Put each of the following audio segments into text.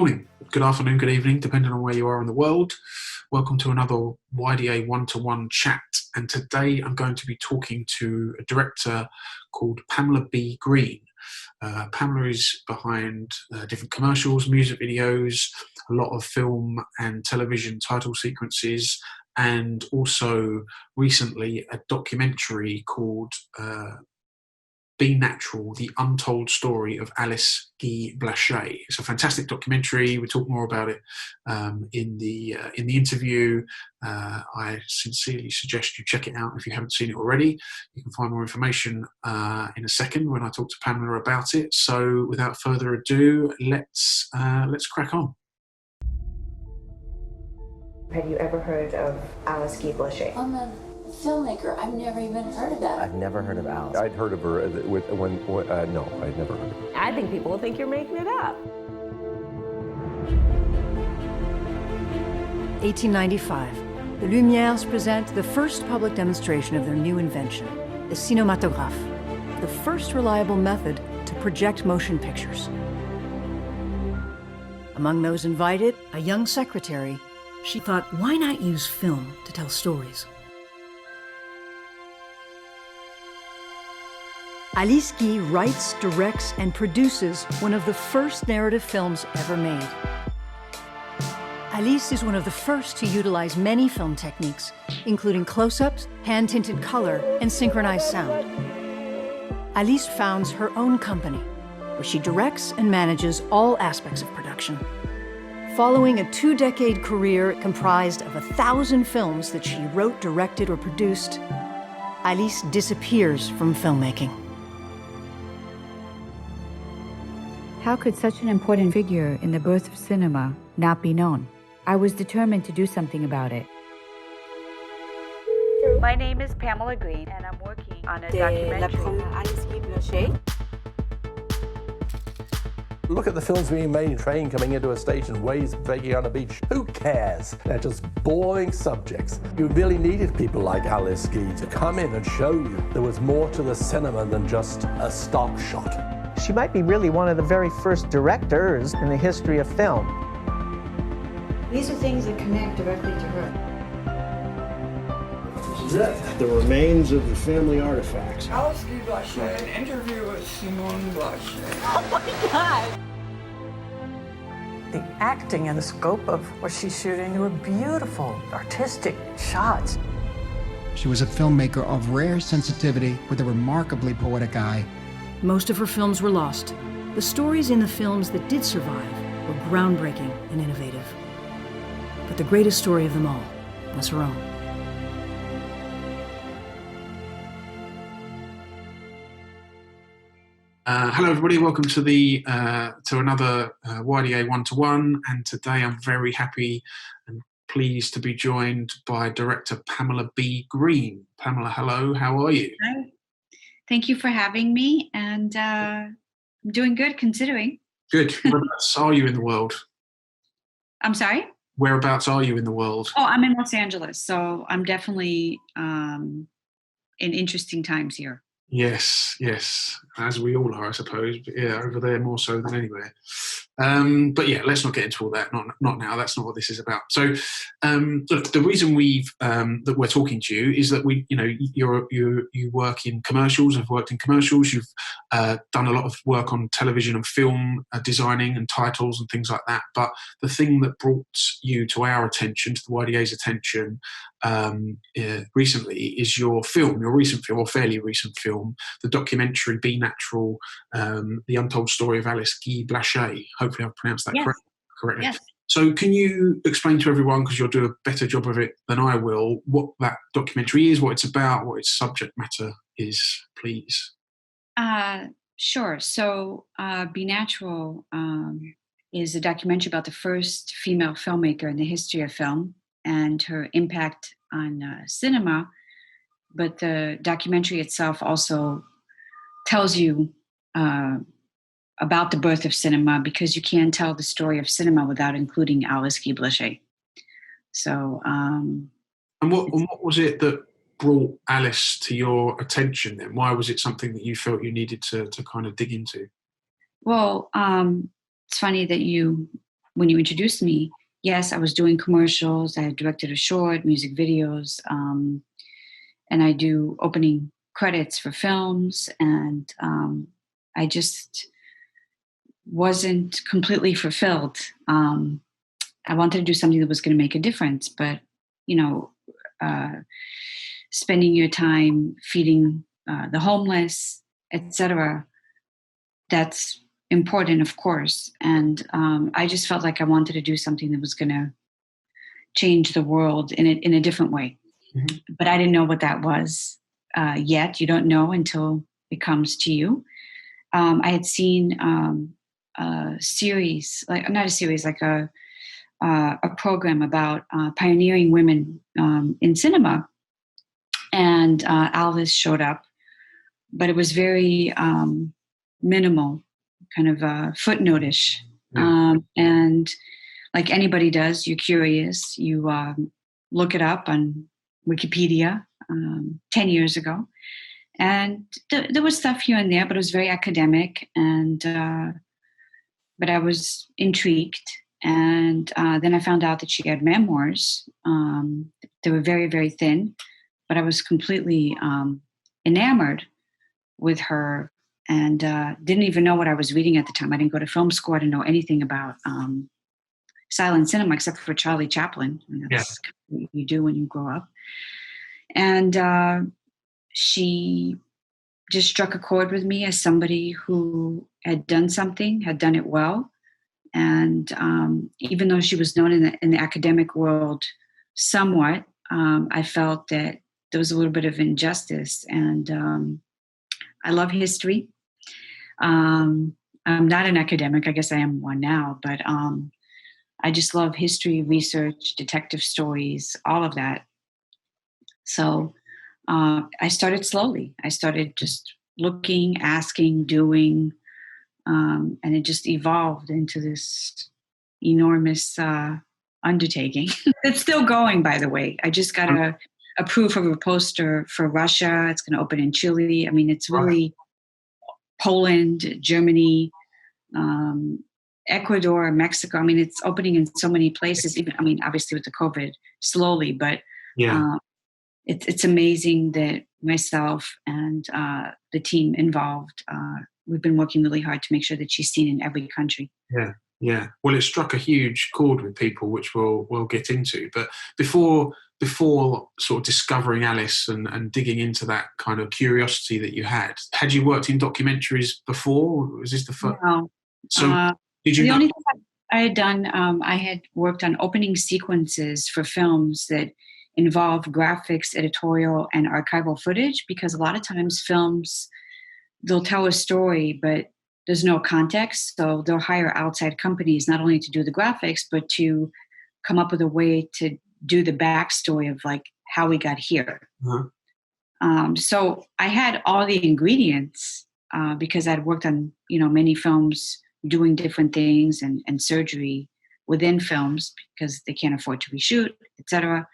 Morning, good afternoon, good evening, depending on where you are in the world. Welcome to another YDA one-to-one chat. And today I'm going to be talking to a director called Pamela B Green. Pamela is behind different commercials, music videos, a lot of film and television title sequences, and also recently a documentary called Be Natural, the Untold Story of Alice Guy-Blaché. It's a fantastic documentary. We'll talk more about it in the interview. I sincerely suggest you check it out if you haven't seen it already. You can find more information in a second when I talk to Pamela about it. So without further ado, let's crack on. Have you ever heard of Alice Guy-Blaché? I'm a filmmaker. I've never even heard of that. I've never heard of Alice. I'd heard of her no, I'd never heard of her. I think people will think you're making it up. 1895. The Lumières present the first public demonstration of their new invention, the cinématographe, the first reliable method to project motion pictures. Among those invited, a young secretary. She thought, why not use film to tell stories? Alice Guy writes, directs, and produces one of the first narrative films ever made. Alice is one of the first to utilize many film techniques, including close-ups, hand-tinted color, and synchronized sound. Alice founds her own company, where she directs and manages all aspects of production. Following a 2-decade career comprised of 1,000 films that she wrote, directed, or produced, Alice disappears from filmmaking. How could such an important figure in the birth of cinema not be known? I was determined to do something about it. My name is Pamela Green, and I'm working on a documentary. Alice Guy-Blaché. Look at the films being made, train coming into a station, waves breaking on a beach. Who cares? They're just boring subjects. You really needed people like Alice Guy to come in and show you there was more to the cinema than just a stock shot. She might be really one of the very first directors in the history of film. These are things that connect directly to her. This is it. The remains of the family artifacts. Alice Guy-Blaché, an interview with Simone Blaché. Oh my God! The acting and the scope of what she's shooting were beautiful, artistic shots. She was a filmmaker of rare sensitivity with a remarkably poetic eye. Most of her films were lost. The stories in the films that did survive were groundbreaking and innovative. But the greatest story of them all was her own. Hello, everybody. Welcome to another YDA one-to-one. And today I'm very happy and pleased to be joined by director Pamela B Green. Pamela, hello. How are you? Hi. Thank you for having me, and I'm doing good considering. Good. Whereabouts are you in the world? I'm sorry? Whereabouts are you in the world? Oh, I'm in Los Angeles, so I'm definitely in interesting times here. Yes, as we all are, I suppose. But yeah, over there more so than anywhere. But yeah, let's not get into all that. Not now. That's not what this is about. So, look, the reason that we're talking to you is that you work in commercials. Have worked in commercials. You've done a lot of work on television and film designing and titles and things like that. But the thing that brought you to our attention, to the YDA's attention, recently is your recent film, or fairly recent film, the documentary Be Natural, the Untold Story of Alice Guy-Blaché. Hopefully I've pronounced that correctly. Yes. So can you explain to everyone, because you'll do a better job of it than I will, what that documentary is, what it's about, what its subject matter is, please? Sure. So Be Natural is a documentary about the first female filmmaker in the history of film and her impact on cinema. But the documentary itself also tells you about the birth of cinema, because you can't tell the story of cinema without including Alice Guy-Blaché. So, and what was it that brought Alice to your attention then? Why was it something that you felt you needed to kind of dig into? Well, it's funny that you when you introduced me, yes, I was doing commercials. I directed a short, music videos, and I do opening credits for films. And I just wasn't completely fulfilled. I wanted to do something that was going to make a difference, but, spending your time feeding the homeless, etc., that's important, of course. And I just felt like I wanted to do something that was going to change the world in a different way. Mm-hmm. But I didn't know what that was yet. You don't know until it comes to you. I had seen a series, not a series, like a program about pioneering women in cinema. And Alice showed up, but it was very minimal, kind of footnote-ish. Yeah. And like anybody does, you're curious. You look it up on Wikipedia 10 years ago. And there was stuff here and there, but it was very academic. And but I was intrigued. And then I found out that she had memoirs. They were very, very thin, but I was completely enamored with her, and didn't even know what I was reading at the time. I didn't go to film school. I didn't know anything about silent cinema except for Charlie Chaplin. I mean, that's what you do when you grow up. And she just struck a chord with me as somebody who had done something, had done it well. And even though she was known in the academic world somewhat, I felt that there was a little bit of injustice. And I love history. I'm not an academic. I guess I am one now. But I just love history, research, detective stories, all of that. So I started slowly. I started just looking, asking, doing, and it just evolved into this enormous undertaking. It's still going, by the way. I just got a proof of a poster for Russia. It's going to open in Chile. I mean, it's really Poland, Germany, Ecuador, Mexico. I mean, it's opening in so many places. Even, I mean, obviously with the COVID, slowly, but it's amazing that myself and the team involved, we've been working really hard to make sure that she's seen in every country. Yeah, yeah. Well, it struck a huge chord with people, which we'll get into. But before sort of discovering Alice and digging into that kind of curiosity that you had you worked in documentaries before? Was this the first? No. So did you? The only thing I had done, I had worked on opening sequences for films that involve graphics, editorial, and archival footage, because a lot of times films, they'll tell a story, but there's no context. So they'll hire outside companies not only to do the graphics, but to come up with a way to do the backstory of like how we got here. Uh-huh. So I had all the ingredients because I'd worked on, many films doing different things and surgery within films because they can't afford to reshoot, etc.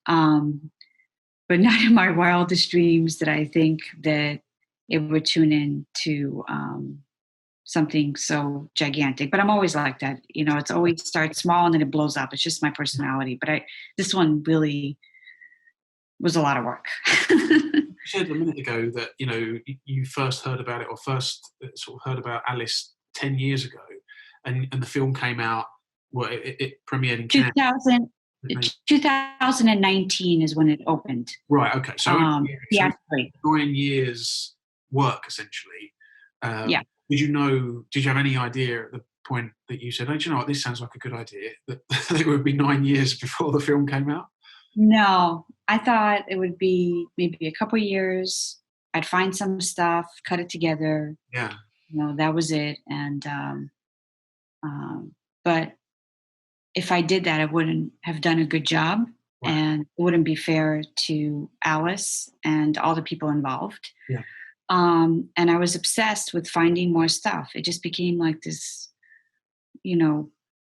But not in my wildest dreams did I think that it would tune in to something so gigantic. But I'm always like that. It's always starts small and then it blows up. It's just my personality. But this one really was a lot of work. You said a minute ago that, you first heard about it or first sort of heard about Alice 10 years ago. And the film came out, it premiered in Cannes. 2019 is when it opened. Right, okay. So 9 years work, essentially. Yeah. Did you have any idea at the point that you said, oh, do you know what, this sounds like a good idea, that it would be 9 years before the film came out? No, I thought it would be maybe a couple of years. I'd find some stuff, cut it together. Yeah. That was it. And, but if I did that, I wouldn't have done a good job. Right. And it wouldn't be fair to Alice and all the people involved. Yeah. And I was obsessed with finding more stuff. It just became like this,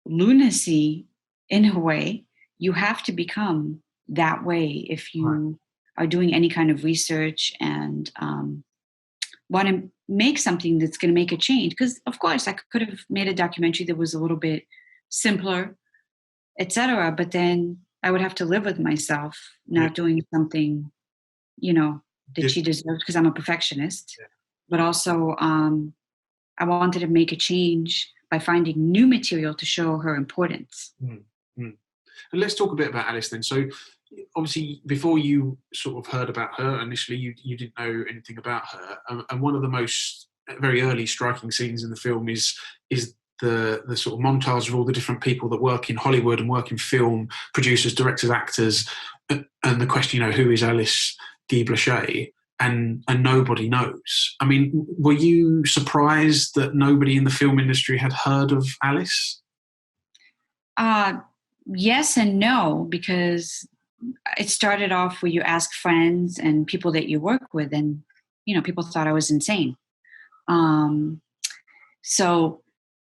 lunacy in a way. You have to become that way if you are doing any kind of research and want to make something that's going to make a change. Because, of course, I could have made a documentary that was a little bit simpler, etc. But then I would have to live with myself not doing something, that she deserves because I'm a perfectionist. Yeah. But also, I wanted to make a change by finding new material to show her importance. And let's talk a bit about Alice then. So obviously before you sort of heard about her initially, you didn't know anything about her. And one of the most very early striking scenes in the film is the sort of montage of all the different people that work in Hollywood and work in film, producers, directors, actors, and the question, who is Alice Guy-Blaché? And nobody knows. I mean, were you surprised that nobody in the film industry had heard of Alice? Yes and no, because it started off where you ask friends and people that you work with, and people thought I was insane. So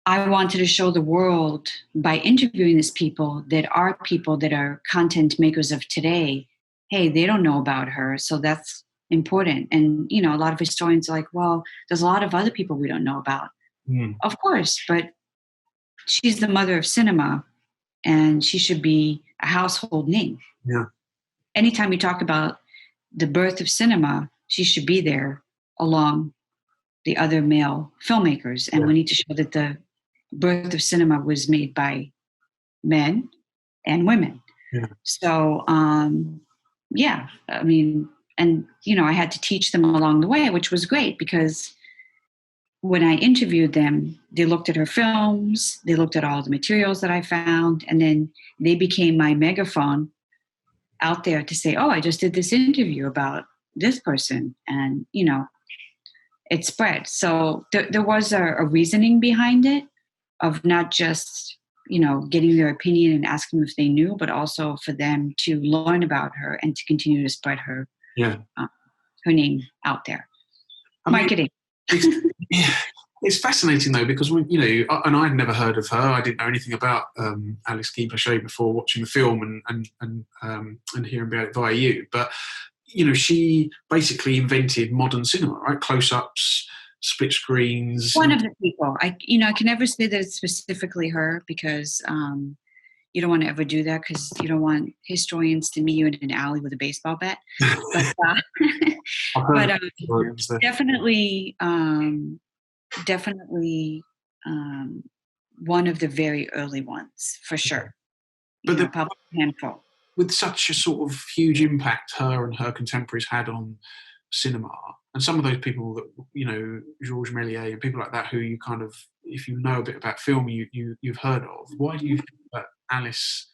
I wanted to show the world by interviewing these people that are content makers of today. Hey, they don't know about her, so that's important. And a lot of historians are like, well, there's a lot of other people we don't know about. Of course, but she's the mother of cinema, and she should be a household name. Yeah. Anytime you talk about the birth of cinema, she should be there along the other male filmmakers. And we need to show that the birth of cinema was made by men and women. Yeah. So, I mean, and, I had to teach them along the way, which was great because when I interviewed them, they looked at her films, they looked at all the materials that I found, and then they became my megaphone out there to say, oh, I just did this interview about this person. And, it spread. So there was a reasoning behind it of not just, getting their opinion and asking them if they knew, but also for them to learn about her and to continue to spread her, her name out there. Marketing. It's fascinating though, because when and I'd never heard of her. I didn't know anything about Alice Guy-Blaché before watching the film and hearing about it via you. But she basically invented modern cinema, right? Close-ups, split screens. One of the people. I can never say that it's specifically her because you don't want to ever do that because you don't want historians to meet you in an alley with a baseball bat. But definitely one of the very early ones for sure. But probably a handful. With such a sort of huge impact her and her contemporaries had on cinema, and some of those people that Georges Méliès and people like that who you kind of, if you know a bit about film, you've heard of. Why do you think that Alice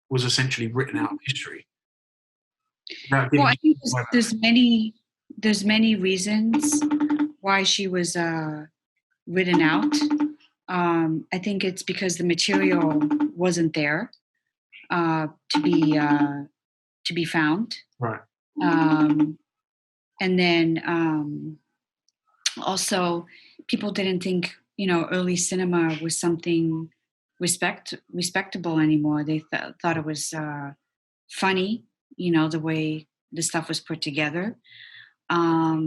was essentially written out of history? Well, I think there's many reasons why she was written out. I think it's because the material wasn't there to be found. Right. And then also people didn't think, early cinema was something respectable anymore. They thought it was funny, the way the stuff was put together. How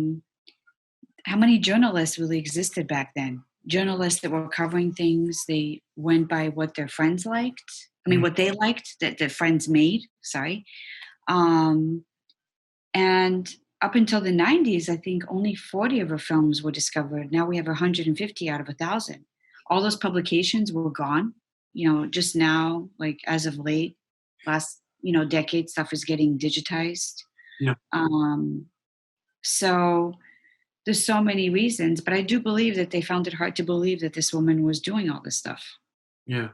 many journalists really existed back then? Journalists that were covering things, they went by what their friends liked. I mean, what they liked that their friends made, sorry. And up until the 90s, I think only 40 of her films were discovered. Now we have 150 out of 1,000. All those publications were gone. Just now, like as of late, last, decade, stuff is getting digitized. Yeah. So there's so many reasons, but I do believe that they found it hard to believe that this woman was doing all this stuff. Yeah.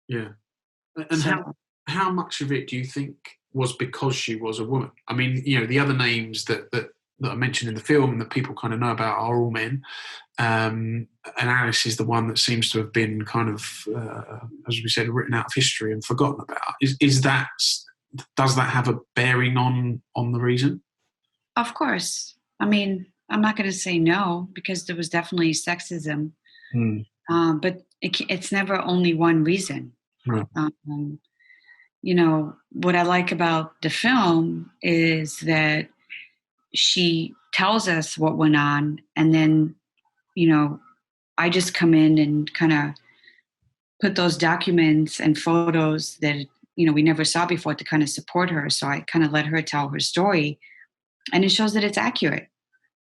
Yeah. And so, how much of it do you think was because she was a woman? I mean, the other names that are mentioned in the film and that people kind of know about are all men. And Alice is the one that seems to have been kind of, as we said, written out of history and forgotten about. Does that have a bearing on the reason? Of course. I mean, I'm not going to say no because there was definitely sexism, but it's never only one reason. Right. What I like about the film is that she tells us what went on, and then, I just come in and kind of put those documents and photos that, we never saw before to kind of support her. So I kind of let her tell her story, and it shows that it's accurate.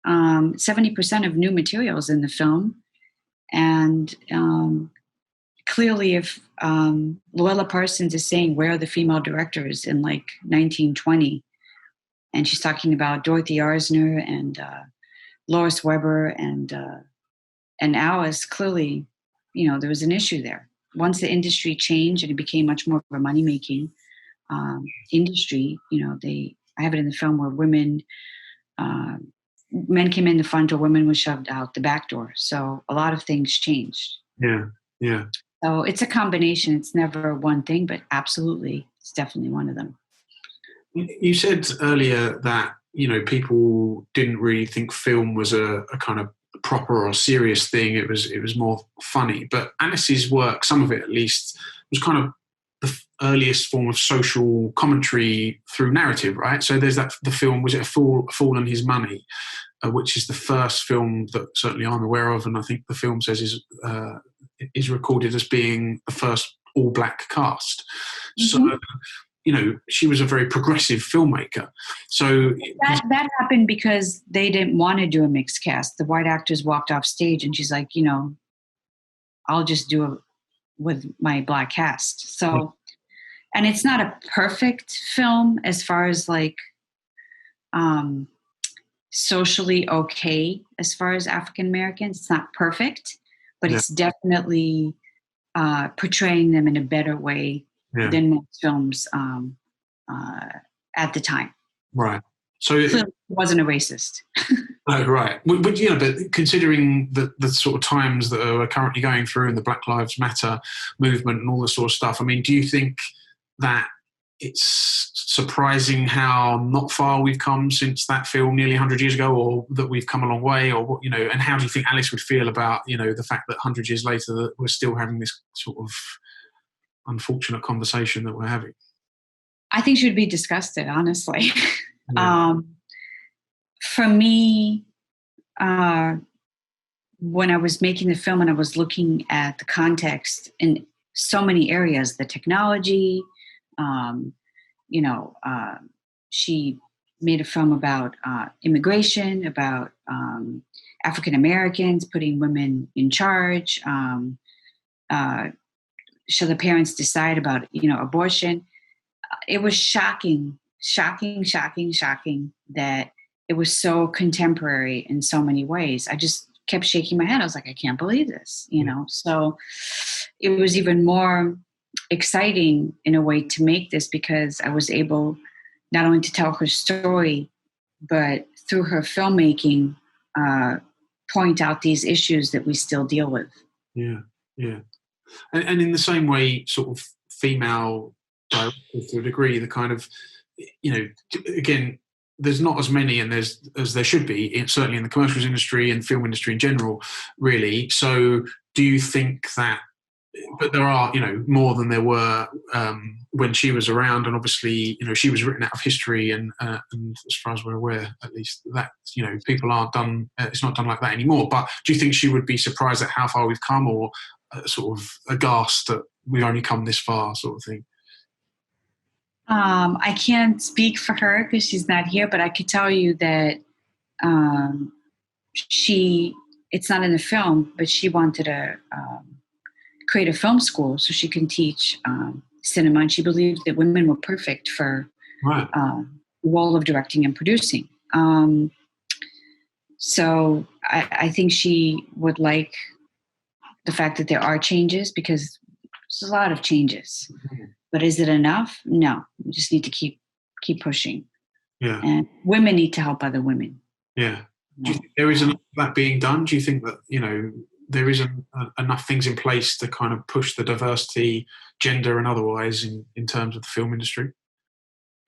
70% of new materials in the film. And clearly, if Luella Parsons is saying, where are the female directors in like 1920? And she's talking about Dorothy Arzner and Lois Weber and Alice, clearly, there was an issue there. Once the industry changed and it became much more of a money-making industry, I have it in the film where men came in the front door, women were shoved out the back door. So a lot of things changed. Yeah, yeah. So it's a combination. It's never one thing, but absolutely, it's definitely one of them. You said earlier that, people didn't really think film was a kind of proper or serious thing. It was more funny. But Alice's work, some of it at least, was kind of the earliest form of social commentary through narrative, right? So there's the film, was it A Fool and His Money, which is the first film that certainly I'm aware of, and I think the film says is recorded as being the first all-black cast. Mm-hmm. So, she was a very progressive filmmaker. So that happened because they didn't want to do a mixed cast. The white actors walked off stage, and she's like, I'll just do it with my black cast. So, and it's not a perfect film as far as like socially okay as far as African Americans. It's not perfect, but it's definitely portraying them in a better way than most films at the time. Right. So it wasn't a racist. Oh, right. But but considering the sort of times that we're currently going through and the Black Lives Matter movement and all this sort of stuff, I mean, do you think that it's surprising how not far we've come since that film nearly 100 years ago, or that we've come a long way, or what, and how do you think Alice would feel about, the fact that 100 years later that we're still having this sort of unfortunate conversation that we're having? I think she would be disgusted, honestly. For me, when I was making the film and I was looking at the context in so many areas, the technology, she made a film about immigration, about African Americans, putting women in charge, so the parents decide about, abortion. It was shocking that it was so contemporary in so many ways. I just kept shaking my head. I was like, I can't believe this, So it was even more exciting in a way to make this, because I was able not only to tell her story, but through her filmmaking, point out these issues that we still deal with. Yeah, yeah. And in the same way, sort of female directors to a degree, the kind of, again, there's not as many as there should be, certainly in the commercials industry and film industry in general, really. So do you think that, but there are, more than there were when she was around, and obviously, she was written out of history, and as far as we're aware, at least, that, people aren't done, it's not done like that anymore. But do you think she would be surprised at how far we've come, or sort of aghast that we've only come this far, sort of thing? I can't speak for her because she's not here, but I could tell you that it's not in the film, but she wanted to create a film school so she can teach cinema, and she believed that women were perfect for the role of directing and producing. So I think she would like the fact that there are changes, because there's a lot of changes. Mm-hmm. But is it enough? No. We just need to keep pushing. Yeah. And women need to help other women. Yeah. Do you think there is enough of that being done? Do you think that, there isn't enough things in place to kind of push the diversity, gender and otherwise, in terms of the film industry?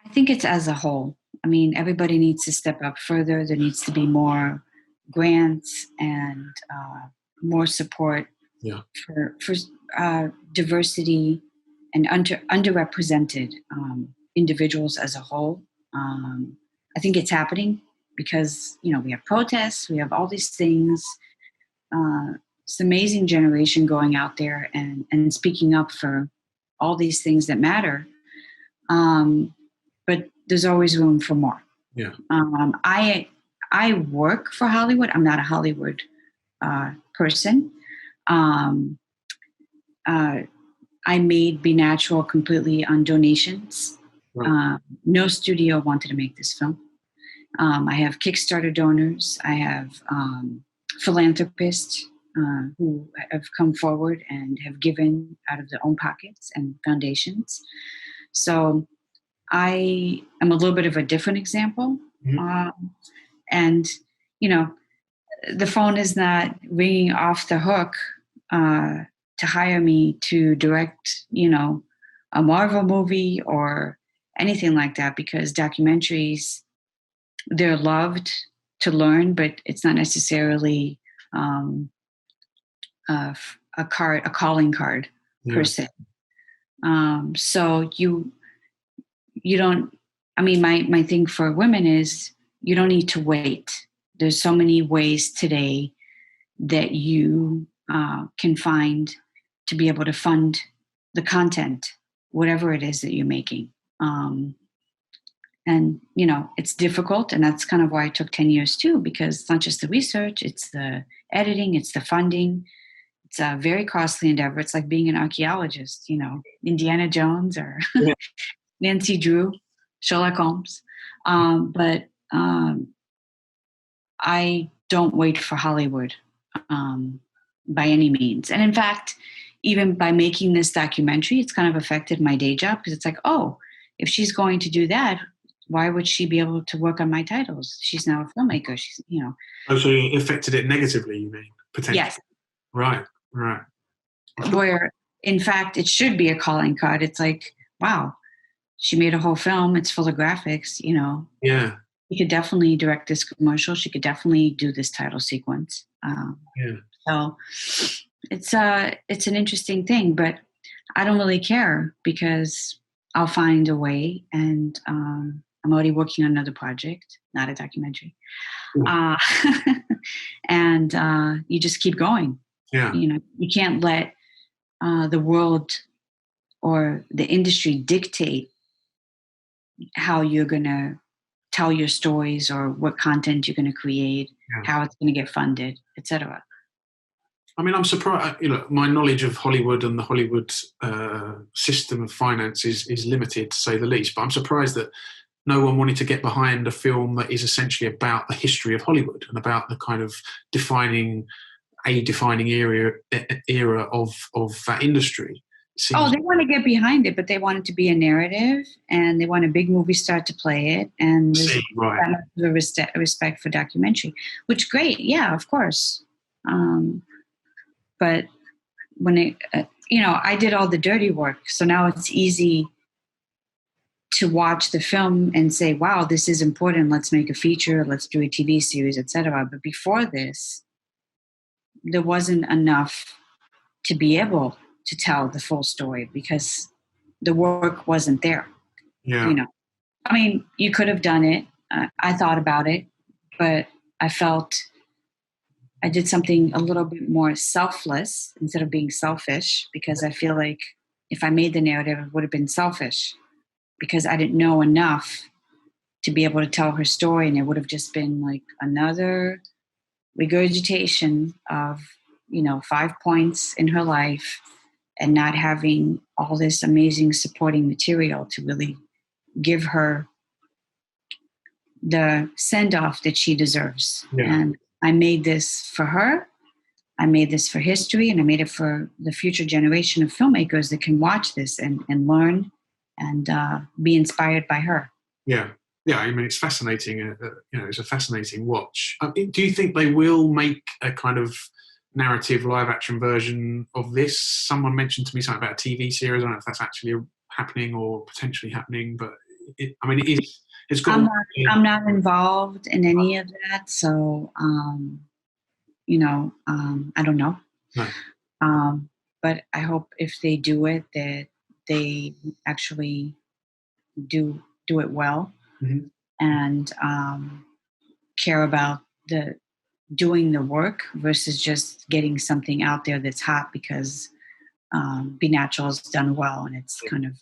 I think it's as a whole. I mean, everybody needs to step up further. There needs to be more grants and more support for diversity and underrepresented individuals as a whole. I think it's happening because, we have protests, we have all these things. this amazing generation going out there and speaking up for all these things that matter. But there's always room for more. Yeah. I work for Hollywood. I'm not a Hollywood person. I made Be Natural completely on donations. Right. No studio wanted to make this film. I have Kickstarter donors. I have philanthropists who have come forward and have given out of their own pockets and foundations. So I am a little bit of a different example. Mm-hmm. And, the phone is not ringing off the hook to hire me to direct, a Marvel movie or anything like that, because documentaries, they're loved to learn, but it's not necessarily a calling card per se. So you don't, my thing for women is you don't need to wait. There's so many ways today that you can find to be able to fund the content, whatever it is that you're making. And, it's difficult. And that's kind of why it took 10 years too, because it's not just the research, it's the editing, it's the funding. It's a very costly endeavor. It's like being an archaeologist, Indiana Jones or Nancy Drew, Sherlock Holmes. But I don't wait for Hollywood by any means. And in fact, even by making this documentary, it's kind of affected my day job, because it's like, oh, if she's going to do that, why would she be able to work on my titles? She's now a filmmaker. She's, Oh, so you affected it negatively, you mean? Potentially. Yes. Right. Where, in fact, it should be a calling card. It's like, wow, she made a whole film. It's full of graphics, Yeah. She could definitely direct this commercial. She could definitely do this title sequence. So it's an interesting thing, but I don't really care, because I'll find a way. And I'm already working on another project, not a documentary. And you just keep going. Yeah. You can't let the world or the industry dictate how you're going to tell your stories or what content you're going to create, how it's going to get funded, etc. I'm surprised, my knowledge of Hollywood and the Hollywood system of finance is limited, to say the least, but I'm surprised that no one wanted to get behind a film that is essentially about the history of Hollywood and about the kind of defining era of that industry. They want to get behind it, but they want it to be a narrative, and they want a big movie star to play it, and there's the respect for documentary, which great, yeah, of course. But when it, I did all the dirty work, so now it's easy to watch the film and say, wow, this is important, let's make a feature, let's do a TV series, etc. But before this, there wasn't enough to be able to tell the full story, because the work wasn't there. Yeah. You could have done it. I thought about it, but I felt I did something a little bit more selfless instead of being selfish, because I feel like if I made the narrative, it would have been selfish, because I didn't know enough to be able to tell her story, and it would have just been like another regurgitation of 5 points in her life, and not having all this amazing supporting material to really give her the send-off that she deserves. Yeah. And I made this for her. I made this for history, and I made it for the future generation of filmmakers that can watch this and learn and be inspired by her. Yeah. Yeah, it's fascinating. It's a fascinating watch. Do you think they will make a kind of narrative live-action version of this? Someone mentioned to me something about a TV series. I don't know if that's actually happening or potentially happening, but it's got. I'm not involved in any of that, so I don't know. No. But I hope if they do it, that they actually do it well. Mm-hmm. And care about doing the work versus just getting something out there that's hot because Be Natural has done well and it's kind of,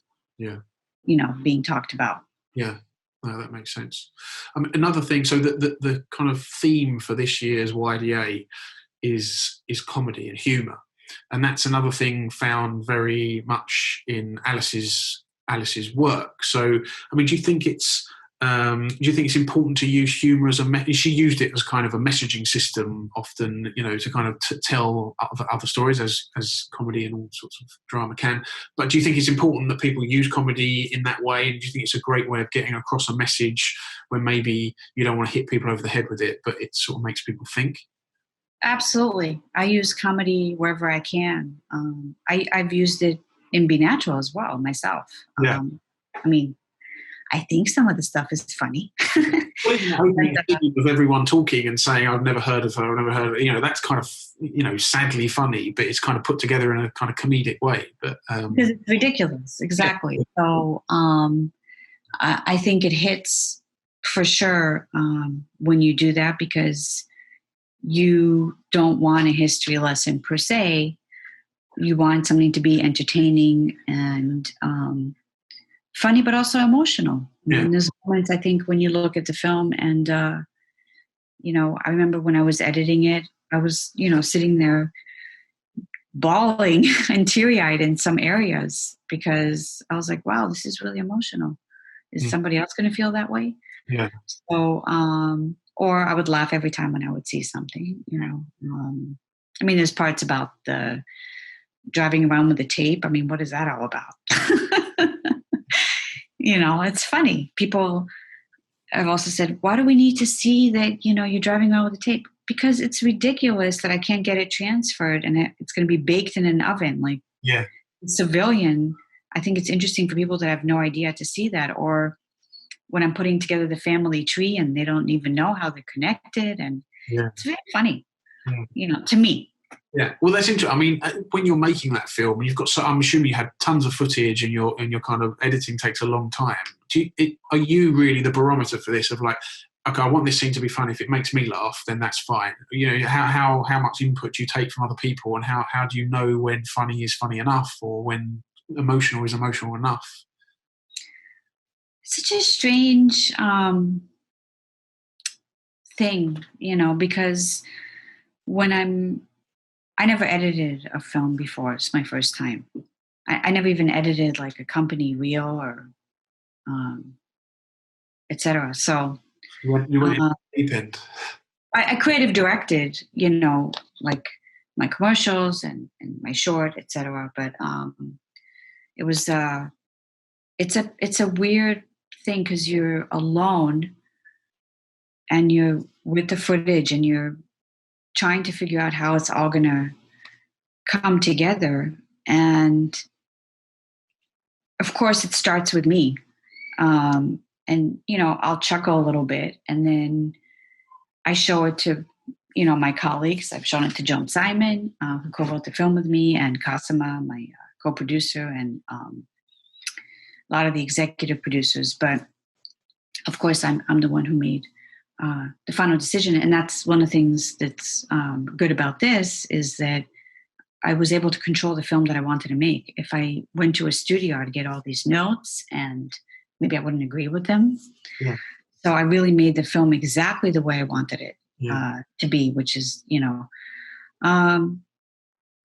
being talked about. Yeah. No, that makes sense. Another thing, so the kind of theme for this year's YDA is comedy and humour, and that's another thing found very much in Alice's work. So, I mean, do you think it's important to use humour as she used it as kind of a messaging system often, to kind of tell other stories as comedy and all sorts of drama can. But do you think it's important that people use comedy in that way? And do you think it's a great way of getting across a message when maybe you don't want to hit people over the head with it, but it sort of makes people think? Absolutely. I use comedy wherever I can. I've used it in Be Natural as well myself. Yeah. I mean, I think some of the stuff is funny. Of everyone talking and saying, I've never heard of her, I've never heard of her, that's kind of, sadly funny, but it's kind of put together in a kind of comedic way. But because it's ridiculous. Exactly. Yeah. So I think it hits for sure when you do that, because you don't want a history lesson per se. You want something to be entertaining and funny, but also emotional. Yeah. And there's moments, I think, when you look at the film and, I remember when I was editing it, I was, sitting there bawling and teary-eyed in some areas because I was like, wow, this is really emotional. Is somebody else going to feel that way? Yeah. So, or I would laugh every time when I would see something, I mean, there's parts about the driving around with the tape. I mean, what is that all about? It's funny. People have also said, why do we need to see that, you're driving around with the tape? Because it's ridiculous that I can't get it transferred and it's going to be baked in an oven. Like, yeah, civilian, I think it's interesting for people that have no idea to see that. Or when I'm putting together the family tree and they don't even know how they're connected. And it's very funny, to me. Yeah, well, that's interesting. I mean, when you're making that film, you've got. So I'm assuming you had tons of footage, and your kind of editing takes a long time. Are you really the barometer for this? Of like, okay, I want this scene to be funny. If it makes me laugh, then that's fine. How much input do you take from other people, and how do you know when funny is funny enough, or when emotional is emotional enough? Such a strange thing, because when I never edited a film before. It's my first time. I never even edited like a company reel or etc. So you went in the deep end. I creative directed, like my commercials and my short, etc. But it was it's a weird thing because you're alone and you're with the footage and you're trying to figure out how it's all going to come together. And of course it starts with me. And, I'll chuckle a little bit and then I show it to, my colleagues. I've shown it to Joan Simon, who co-wrote the film with me, and Cosima, my co-producer, and a lot of the executive producers. But of course I'm the one who made the final decision. And that's one of the things that's good about this is that I was able to control the film that I wanted to make. If I went to a studio, I'd get all these notes and maybe I wouldn't agree with them. Yeah. So I really made the film exactly the way I wanted it to be, which is,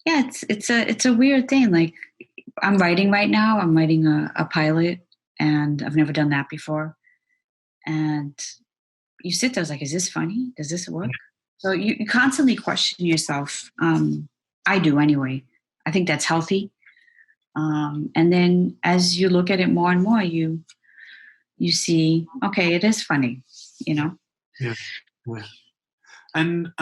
it's a weird thing. Like I'm writing right now, I'm writing a pilot and I've never done that before. And you sit there, I was like, is this funny? Does this work? So you constantly question yourself. I do anyway. I think that's healthy. And then as you look at it more and more, you see, okay, it is funny, Yeah. And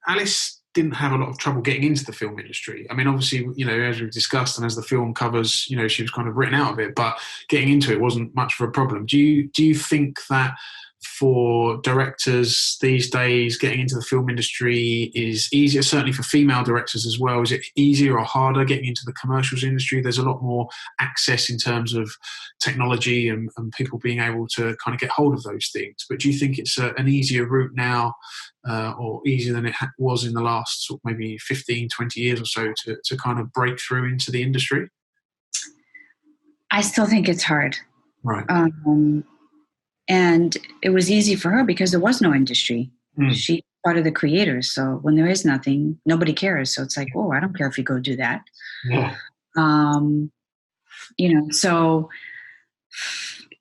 Alice didn't have a lot of trouble getting into the film industry. I mean, obviously, as we've discussed and as the film covers, she was kind of written out of it, but getting into it wasn't much of a problem. Do you think that for directors these days getting into the film industry is easier, certainly for female directors as well? Is it easier or harder getting into the commercials industry? There's a lot more access in terms of technology and people being able to kind of get hold of those things. But do you think it's an easier route now, or easier than it was in the last sort of maybe 15, 20 years or so to kind of break through into the industry? I still think it's hard. Right. And it was easy for her because there was no industry. She's part of the creators. So when there is nothing, nobody cares. So it's like, oh, I don't care if you go do that. Yeah. So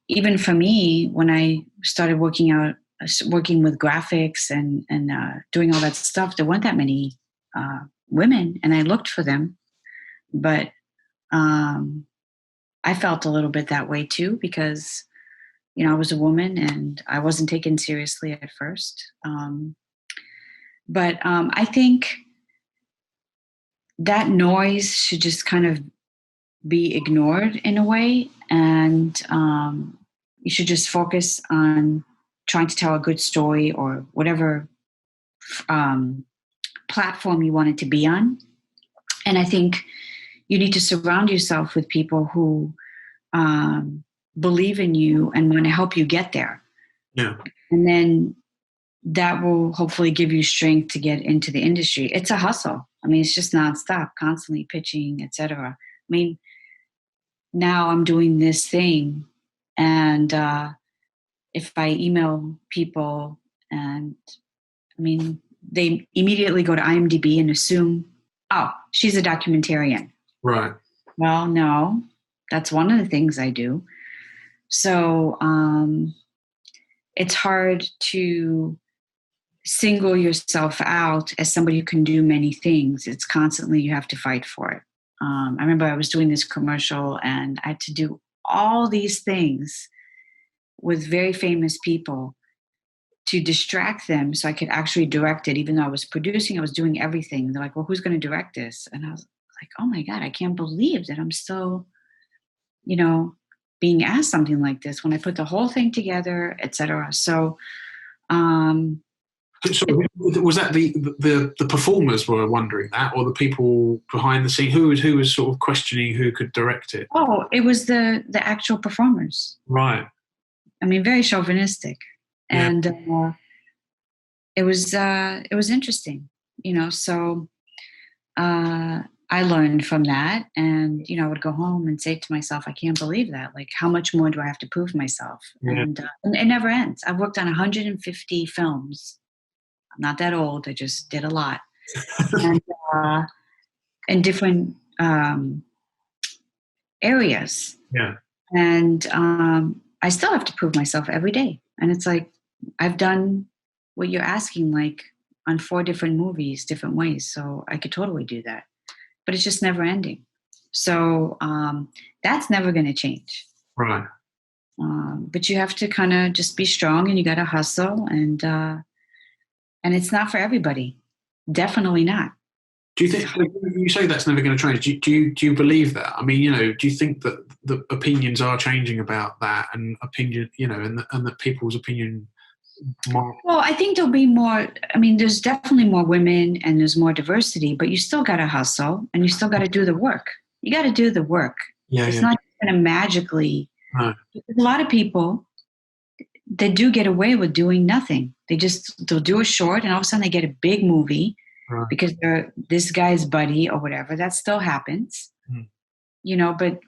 even for me, when I started working with graphics and doing all that stuff, there weren't that many women, and I looked for them. But I felt a little bit that way too, because, I was a woman and I wasn't taken seriously at first. But I think that noise should just kind of be ignored in a way. And you should just focus on trying to tell a good story or whatever platform you want it to be on. And I think you need to surround yourself with people who believe in you and want to help you get there. Yeah. And then that will hopefully give you strength to get into the industry. It's a hustle. I mean, it's just nonstop, constantly pitching, etc. I mean, now I'm doing this thing, and if I email people, and I mean, they immediately go to IMDb and assume, oh, she's a documentarian. Right. Well, no, that's one of the things I do. So it's hard to single yourself out as somebody who can do many things. It's constantly, you have to fight for it. I remember I was doing this commercial and I had to do all these things with very famous people to distract them so I could actually direct it. Even though I was producing, I was doing everything. They're like, well, who's going to direct this? And I was like, oh my God, I can't believe that I'm still, being asked something like this when I put the whole thing together, etc. So, so was that the performers were wondering that, or the people behind the scene? Who was sort of questioning who could direct it? Oh, it was the actual performers. Right. I mean, very chauvinistic, and it was interesting, So I learned from that, and I would go home and say to myself, I can't believe that. Like, how much more do I have to prove myself? Yeah. And it never ends. I've worked on 150 films. I'm not that old. I just did a lot, and in different areas. Yeah. And I still have to prove myself every day. And it's like, I've done what you're asking, like on 4 different movies, different ways. So I could totally do that. But it's just never ending. So that's never going to change. Right. But you have to kind of just be strong, and you got to hustle, and it's not for everybody. Definitely not. Do you think, you say that's never going to change? Do you believe that? I mean, do you think that the opinions are changing about that, and opinion, and that people's opinion more? Well, I think there'll be more. I mean, there's definitely more women and there's more diversity, but you still got to hustle and you still got to do the work. You got to do the work. Yeah, it's not going to magically. No. A lot of people, they do get away with doing nothing. They'll do a short, and all of a sudden they get a big movie. Right. Because they're this guy's buddy or whatever. That still happens, but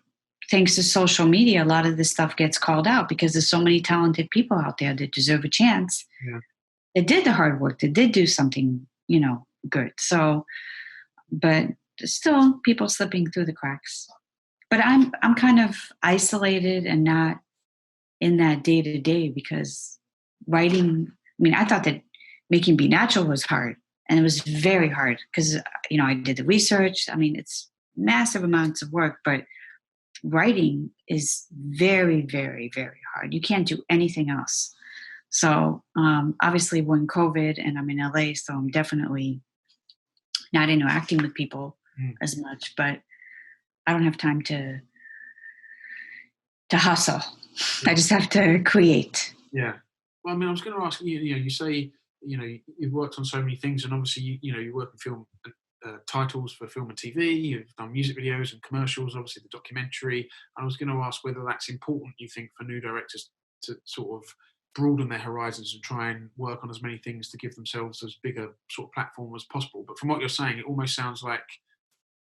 thanks to social media, a lot of this stuff gets called out because there's so many talented people out there that deserve a chance. Yeah. They did the hard work. They did do something, good. So, but there's still people slipping through the cracks. But I'm kind of isolated and not in that day to day, because writing, I thought that making Be Natural was hard. And it was very hard because, I did the research. It's massive amounts of work, but writing is very, very, very hard. You can't do anything else. So obviously we're in COVID and I'm in LA, so I'm definitely not interacting with people as much, but I don't have time to hustle. I just have to create. Yeah. Well, I mean, I was going to ask you. You say you've worked on so many things, and obviously you work in film titles for film and TV. You've done music videos and commercials. Obviously, the documentary. I was going to ask whether that's important. You think for new directors to sort of broaden their horizons and try and work on as many things to give themselves as big a sort of platform as possible. But from what you're saying, it almost sounds like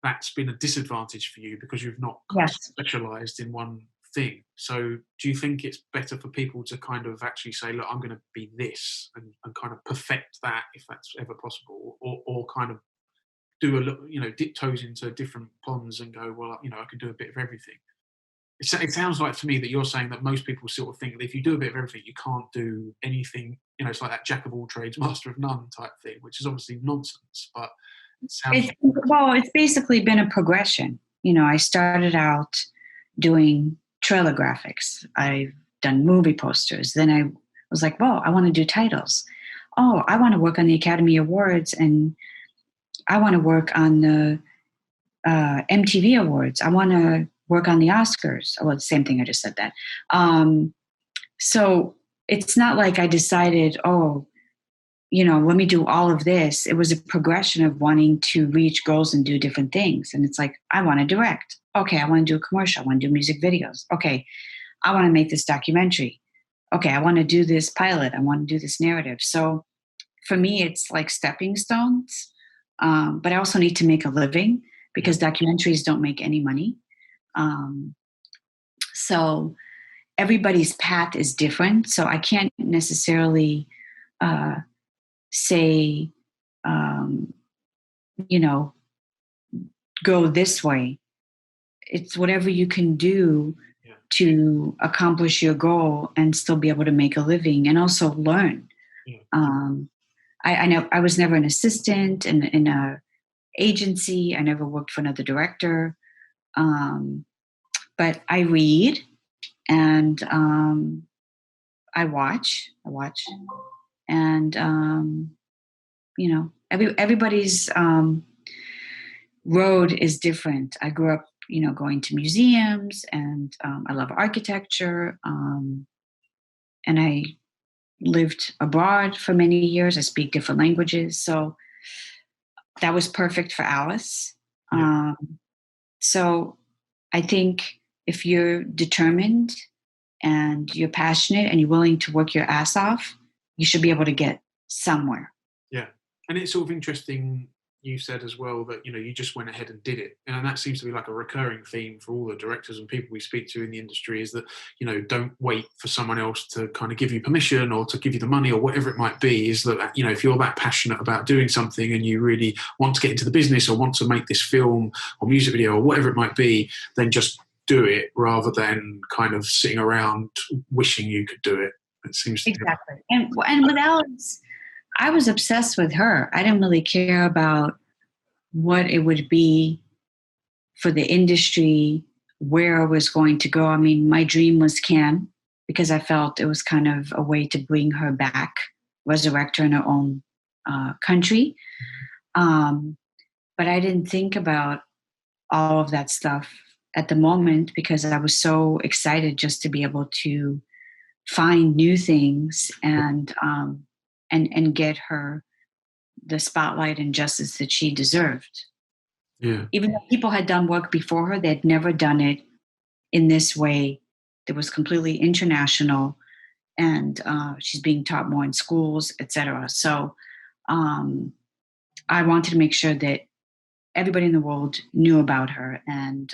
that's been a disadvantage for you because you've not specialised in one thing. So do you think it's better for people to kind of actually say, look, I'm going to be this and kind of perfect that if that's ever possible, or kind of do a little, dip toes into different ponds and go, well, I can do a bit of everything. It sounds like to me that you're saying that most people sort of think that if you do a bit of everything, you can't do anything. It's like that jack of all trades, master of none type thing, which is obviously nonsense. But it sounds it's basically been a progression. I started out doing trailer graphics. I've done movie posters. Then I was like, well, I want to do titles. Oh, I want to work on the Academy Awards, and I want to work on the MTV Awards. I want to work on the Oscars. Well, the same thing, I just said that. So it's not like I decided, let me do all of this. It was a progression of wanting to reach goals and do different things. And it's like, I want to direct. Okay, I want to do a commercial. I want to do music videos. Okay, I want to make this documentary. Okay, I want to do this pilot. I want to do this narrative. So for me, it's like stepping stones. But I also need to make a living because documentaries don't make any money. So everybody's path is different. So I can't necessarily say, go this way. It's whatever you can do to accomplish your goal and still be able to make a living and also learn. I know I was never an assistant in a agency. I never worked for another director. But I read and I watch, and everybody's road is different. I grew up, going to museums, and I love architecture, and I lived abroad for many years. I speak different languages, so that was perfect for Alice. So I think if you're determined and you're passionate and you're willing to work your ass off, you should be able to get somewhere. Yeah. And it's sort of interesting, you said as well that, you just went ahead and did it. And that seems to be like a recurring theme for all the directors and people we speak to in the industry is that, don't wait for someone else to kind of give you permission or to give you the money or whatever it might be, is that, if you're that passionate about doing something and you really want to get into the business or want to make this film or music video or whatever it might be, then just do it rather than kind of sitting around wishing you could do it. It seems to exactly. And with Alice, I was obsessed with her. I didn't really care about what it would be for the industry, where I was going to go. I mean, my dream was Cannes because I felt it was kind of a way to bring her back, resurrect her in her own country. But I didn't think about all of that stuff at the moment because I was so excited just to be able to find new things and get her the spotlight and justice that she deserved. Yeah. Even though people had done work before her, they'd never done it in this way. That was completely international, and she's being taught more in schools, etc. So I wanted to make sure that everybody in the world knew about her. And,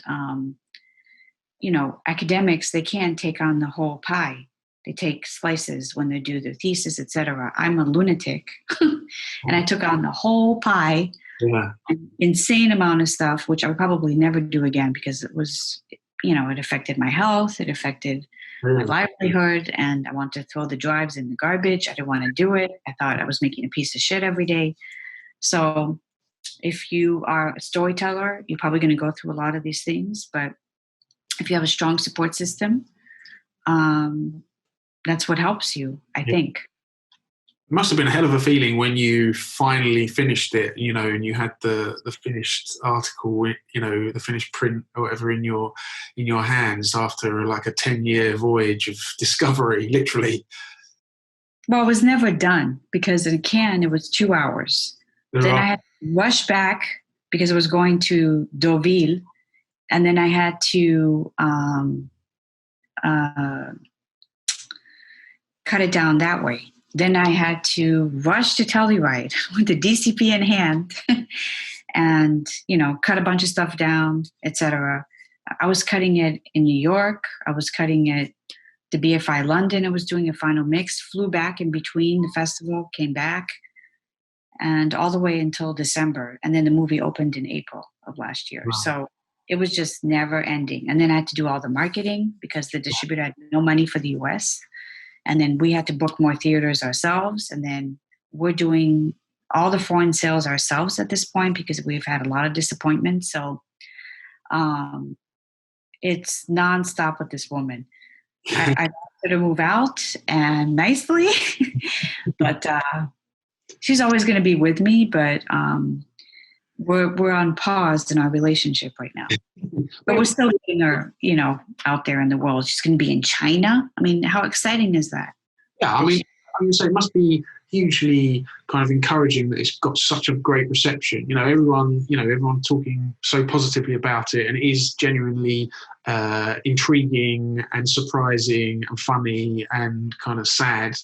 academics, they can't take on the whole pie. They take slices when they do their thesis, etc. I'm a lunatic, and I took on the whole pie, an insane amount of stuff, which I would probably never do again because it was, it affected my health, it affected my livelihood, and I wanted to throw the drives in the garbage. I didn't want to do it. I thought I was making a piece of shit every day. So if you are a storyteller, you're probably going to go through a lot of these things, but if you have a strong support system, that's what helps you, I think. It must have been a hell of a feeling when you finally finished it, and you had the finished article, the finished print or whatever in your hands after like a 10-year voyage of discovery, literally. Well, it was never done because in Cannes it was 2 hours. Then I had to rush back because I was going to Deauville, and then I had to cut it down that way. Then I had to rush to Telluride with the DCP in hand and, cut a bunch of stuff down, etc. I was cutting it in New York. I was cutting it the BFI London. I was doing a final mix, flew back in between the festival, came back, and all the way until December. And then the movie opened in April of last year. Wow. So it was just never ending. And then I had to do all the marketing because the distributor had no money for the US. And then we had to book more theaters ourselves. And then we're doing all the foreign sales ourselves at this point because we've had a lot of disappointment. So it's nonstop with this woman. I want her to move out and nicely, but she's always going to be with me. But we're on pause in our relationship right now. But we're still getting her, out there in the world. She's going to be in China. I mean, how exciting is that? Yeah, I would say it must be hugely kind of encouraging that it's got such a great reception. Everyone talking so positively about it, and it is genuinely intriguing and surprising and funny and kind of sad.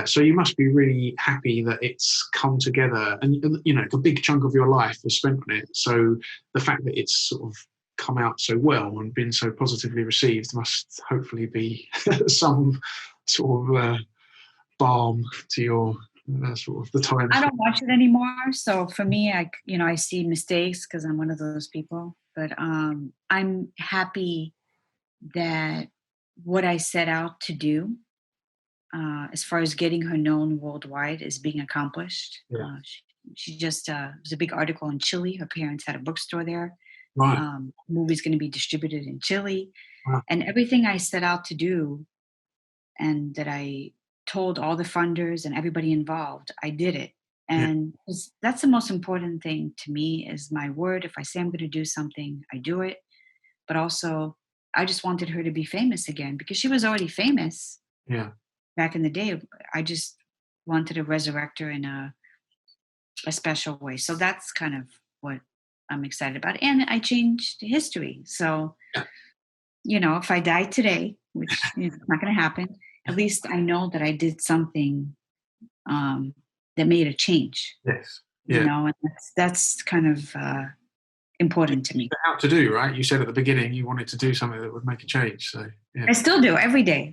So you must be really happy that it's come together, and a big chunk of your life was spent on it. So the fact that it's sort of come out so well and been so positively received must hopefully be some sort of balm to your sort of the time. I don't watch it anymore, so for me, I see mistakes because I'm one of those people. But I'm happy that what I set out to do, as far as getting her known worldwide, is being accomplished. Yeah. She just it was a big article in Chile. Her parents had a bookstore there. Right. The movie's going to be distributed in Chile. Wow. And everything I set out to do and that I told all the funders and everybody involved, I did it. And that's the most important thing to me is my word. If I say I'm going to do something, I do it. But also, I just wanted her to be famous again because she was already famous. Yeah. Back in the day. I just wanted to resurrect her in a special way. So that's kind of what I'm excited about. And I changed history. So, if I die today, which is not going to happen, at least I know that I did something that made a change. Yes. Yeah. And that's kind of important to me. How to do, right? You said at the beginning you wanted to do something that would make a change. So yeah. I still do every day.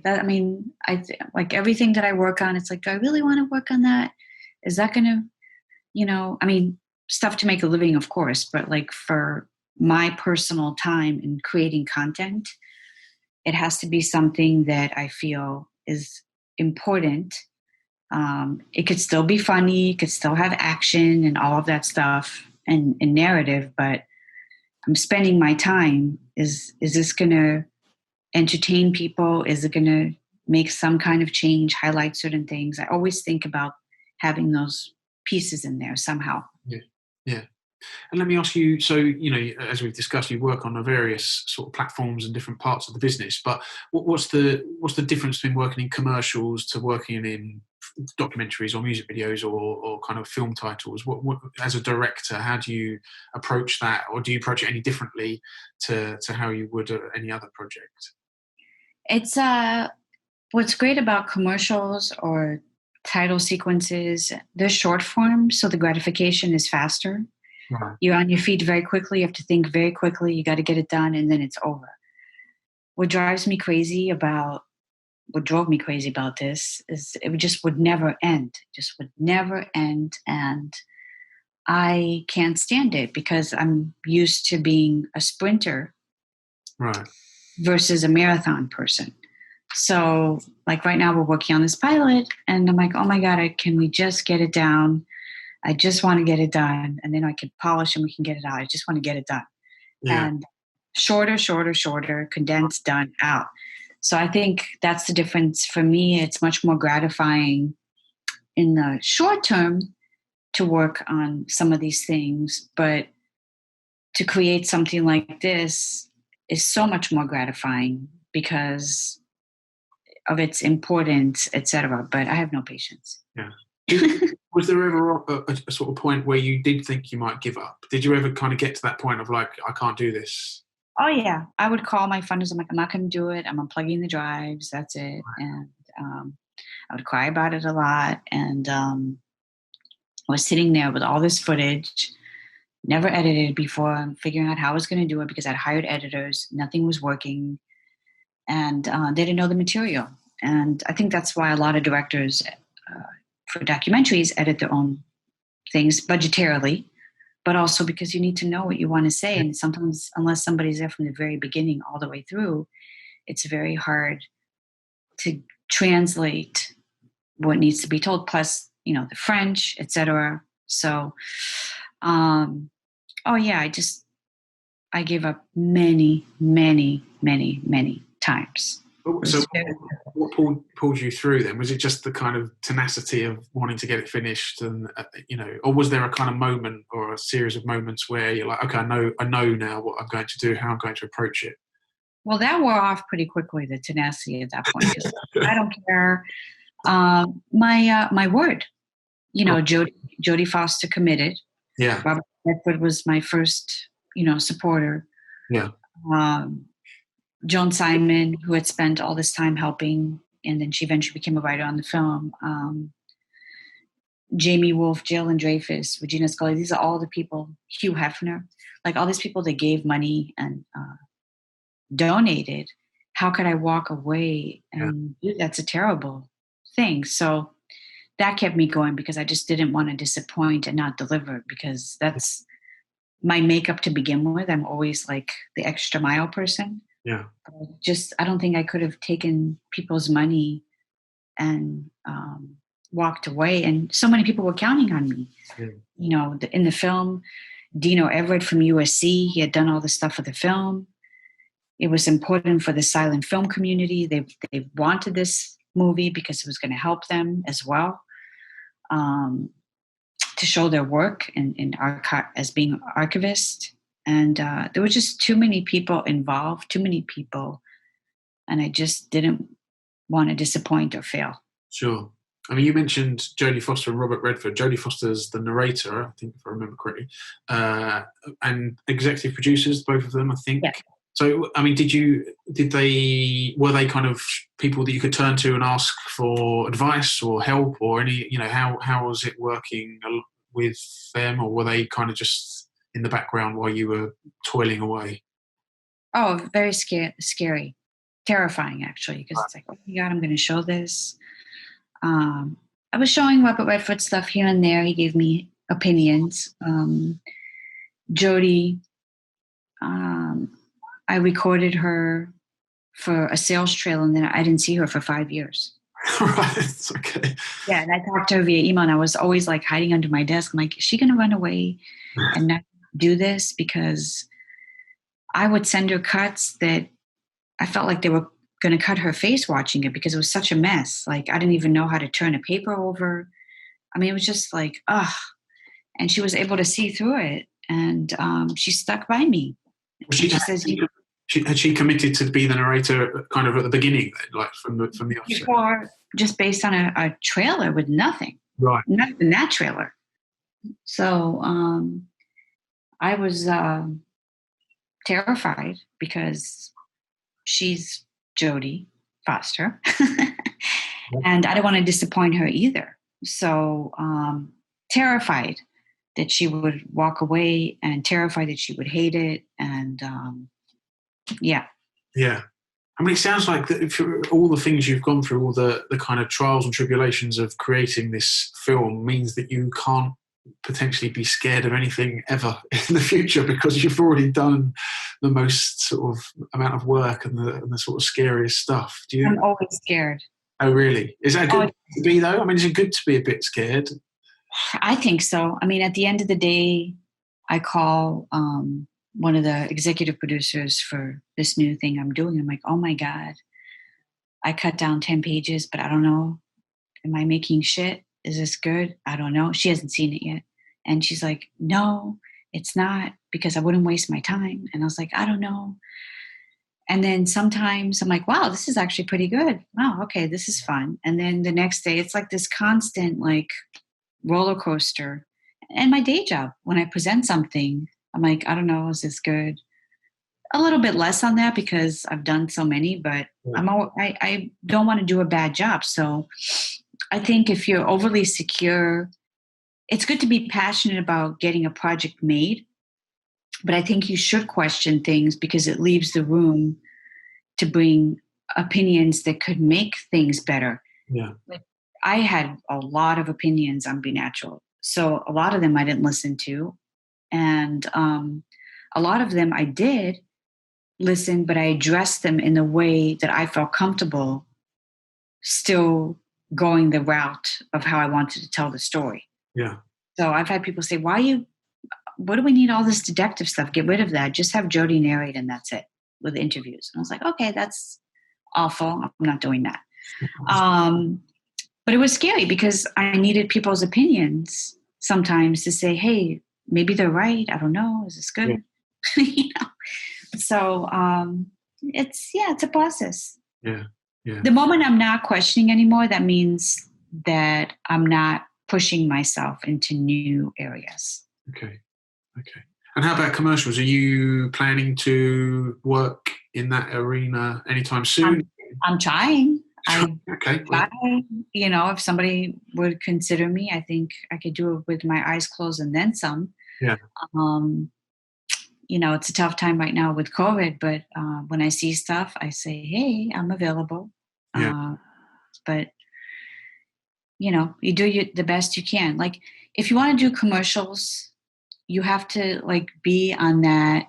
Like everything that I work on, it's like, do I really want to work on that? Is that going to, stuff to make a living, of course, but like for my personal time in creating content, it has to be something that I feel is important. It could still be funny, it could still have action and all of that stuff and narrative, but I'm spending my time. Is this going to entertain people? Is it going to make some kind of change, highlight certain things? I always think about having those pieces in there somehow. Yeah. And let me ask you, so, as we've discussed, you work on the various sort of platforms and different parts of the business, but what's the difference between working in commercials to working in documentaries or music videos or kind of film titles? What as a director, how do you approach that? Or do you approach it any differently to how you would any other project? It's what's great about commercials or title sequences, they're short form, so the gratification is faster. Right. You're on your feet very quickly. You have to think very quickly. You got to get it done, and then it's over. What drove me crazy about this is it just would never end. Just would never end, and I can't stand it because I'm used to being a sprinter, right, versus a marathon person. So, like right now, we're working on this pilot, and I'm like, oh my God, can we just get it down? I just want to get it done, and then I can polish and we can get it out. I just want to get it done. Yeah. And shorter, condensed, done, out. So I think that's the difference. For me, it's much more gratifying in the short term to work on some of these things, but to create something like this is so much more gratifying because of its importance, etc. But I have no patience. Yeah. Was there ever a sort of point where you did think you might give up? Did you ever kind of get to that point of like, I can't do this? Oh yeah, I would call my funders. I'm like, I'm not going to do it. I'm unplugging the drives. That's it. And I would cry about it a lot. And I was sitting there with all this footage, never edited before. I'm figuring out how I was going to do it because I'd hired editors. Nothing was working, and they didn't know the material. And I think that's why a lot of directors for documentaries edit their own things budgetarily, but also because you need to know what you want to say. And sometimes, unless somebody's there from the very beginning all the way through, it's very hard to translate what needs to be told. Plus, the French, etc. So, oh yeah, I gave up many, many, many, many times. So what pulled you through then? Was it just the kind of tenacity of wanting to get it finished, and or was there a kind of moment or a series of moments where you're like, okay, I know now what I'm going to do, how I'm going to approach it? Well, that wore off pretty quickly, the tenacity at that point. I don't care. My word, Jodie Foster committed. Yeah. Robert Redford was my first, supporter. Yeah. Joan Simon, who had spent all this time helping, and then she eventually became a writer on the film. Jamie Wolf, Jalen Dreyfus, Regina Scully, these are all the people, Hugh Hefner, like all these people that gave money and donated. How could I walk away? And that's a terrible thing. So that kept me going because I just didn't want to disappoint and not deliver, because that's my makeup to begin with. I'm always like the extra mile person. Yeah. I don't think I could have taken people's money and walked away. And so many people were counting on me. Yeah. In the film, Dino Everett from USC, he had done all the stuff for the film. It was important for the silent film community. They wanted this movie because it was going to help them as well, to show their work as being archivists. And there were just too many people involved, too many people. And I just didn't want to disappoint or fail. Sure. I mean, you mentioned Jodie Foster and Robert Redford. Jodie Foster's the narrator, I think, if I remember correctly, and executive producers, both of them, I think. Yeah. So, I mean, were they kind of people that you could turn to and ask for advice or help or any, how was it working with them, or were they kind of just in the background while you were toiling away? Oh, very scary, terrifying actually, because it's like, oh my God, I'm going to show this. I was showing Robert Redford stuff here and there. He gave me opinions. Jodie, I recorded her for a sales trail, and then I didn't see her for 5 years. Right. Okay. Yeah, and I talked to her via email, and I was always like hiding under my desk. I'm like, is she going to run away and not do this? Because I would send her cuts that I felt like they were going to cut her face watching it, because it was such a mess. Like, I didn't even know how to turn a paper over. I mean, it was just like, ugh. And she was able to see through it, and she stuck by me. Had she committed to be the narrator kind of at the beginning, like from the offset? Before, just based on a trailer with nothing. Right. Not in that trailer. So I was terrified, because she's Jodie Foster, and I don't want to disappoint her either. So terrified that she would walk away, and terrified that she would hate it, and yeah. I mean, it sounds like that for all the things you've gone through, all the kind of trials and tribulations of creating this film, means that you can't potentially be scared of anything ever in the future, because you've already done the most sort of amount of work and the sort of scariest stuff. I'm always scared. Oh, really? Is that good to be, though? I mean, is it good to be a bit scared? I think so. I mean, at the end of the day, I call one of the executive producers for this new thing I'm doing. I'm like, oh my God, I cut down 10 pages, but I don't know. Am I making shit? Is this good? I don't know. She hasn't seen it yet. And she's like, no, it's not, because I wouldn't waste my time. And I was like, I don't know. And then sometimes I'm like, wow, this is actually pretty good. Wow, okay, this is fun. And then the next day, it's like this constant like roller coaster. And my day job, when I present something, I'm like, I don't know, is this good? A little bit less on that because I've done so many, but I don't want to do a bad job. So I think if you're overly secure, it's good to be passionate about getting a project made. But I think you should question things because it leaves the room to bring opinions that could make things better. Yeah. Like, I had a lot of opinions on Be Natural. So a lot of them I didn't listen to. And a lot of them I did listen, but I addressed them in a way that I felt comfortable still going the route of how I wanted to tell the story. Yeah. So I've had people say, what do we need all this detective stuff? Get rid of that. Just have Jodie narrate and that's it with interviews. And I was like, okay, that's awful. I'm not doing that. But it was scary because I needed people's opinions sometimes to say, hey, maybe they're right. I don't know. Is this good? Yeah. You know? So it's a process. Yeah. Yeah. The moment I'm not questioning anymore, that means that I'm not pushing myself into new areas. Okay. And how about commercials? Are you planning to work in that arena anytime soon? I'm trying. Okay. You know, if somebody would consider me, I think I could do it with my eyes closed and then some. Yeah. You know, it's a tough time right now with COVID, but when I see stuff, I say, hey, I'm available. Yeah. But, you know, you do the best you can. Like, if you want to do commercials, you have to, like, be on that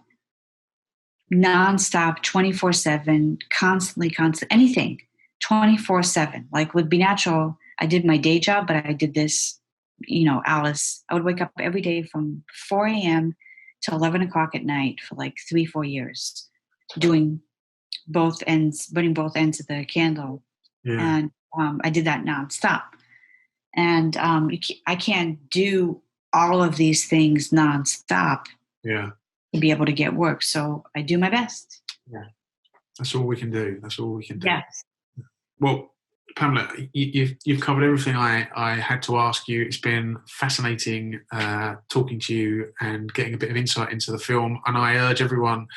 nonstop, 24/7, constantly, anything, 24/7. Like, with Be Natural, I did my day job, but I did this, you know, Alice. I would wake up every day from 4 a.m. to 11 o'clock at night for like 3-4 years, doing both ends, burning both ends of the candle. Yeah. And I did that nonstop. And I can't do all of these things nonstop. Yeah. To be able to get work. So I do my best. Yeah. That's all we can do. Yes. Well, Pamela, you've covered everything I had to ask you. It's been fascinating talking to you and getting a bit of insight into the film. And I urge everyone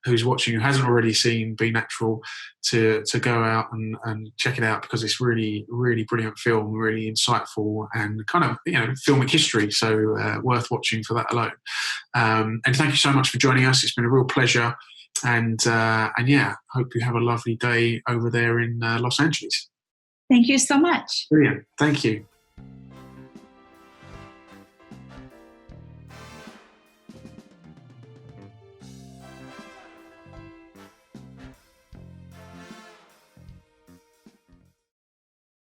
who's watching who hasn't already seen Be Natural to go out and check it out, because it's really, really brilliant film, really insightful and kind of, you know, filmic history. So worth watching for that alone. And thank you so much for joining us. It's been a real pleasure. And yeah, hope you have a lovely day over there in Los Angeles. Thank you so much. Brilliant. Thank you.